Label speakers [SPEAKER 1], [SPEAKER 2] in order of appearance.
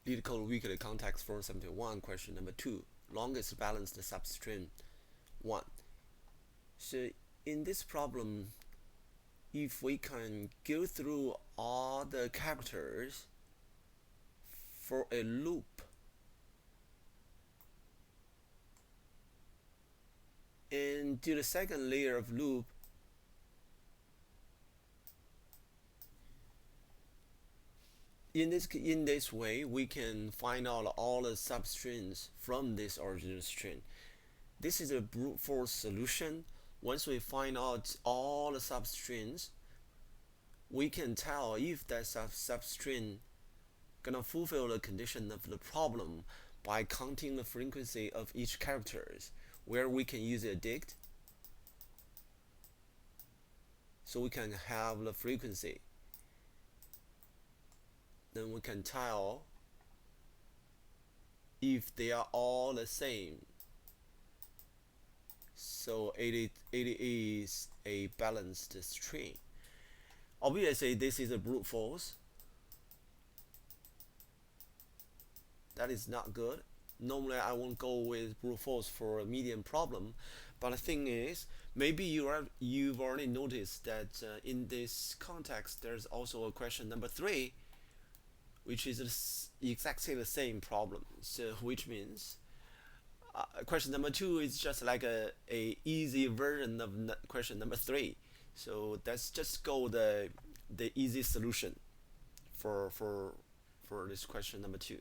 [SPEAKER 1] Leetcode weekly context 471, question number 2. Longest balanced substring 1. So in this problem, if we can go through all the characters for a loop and do the second layer of loop, in this way we can find out all the substrings from this original string. This is a brute force solution. Once we find out all the substrings, we can tell if that substring gonna fulfill the condition of the problem by counting the frequency of each characters, where we can use a dict, so we can have the frequency. Then we can tell if they are all the same. So it is a balanced string. Obviously, this is a brute force. That is not good. Normally, I won't go with brute force for a medium problem, but the thing is, maybe you've already noticed that in this context, there's also a question number 3, which is exactly the same problem. So, which means question number 2 is just like a easy version of question number 3. So let's just go the easy solution for this question number 2.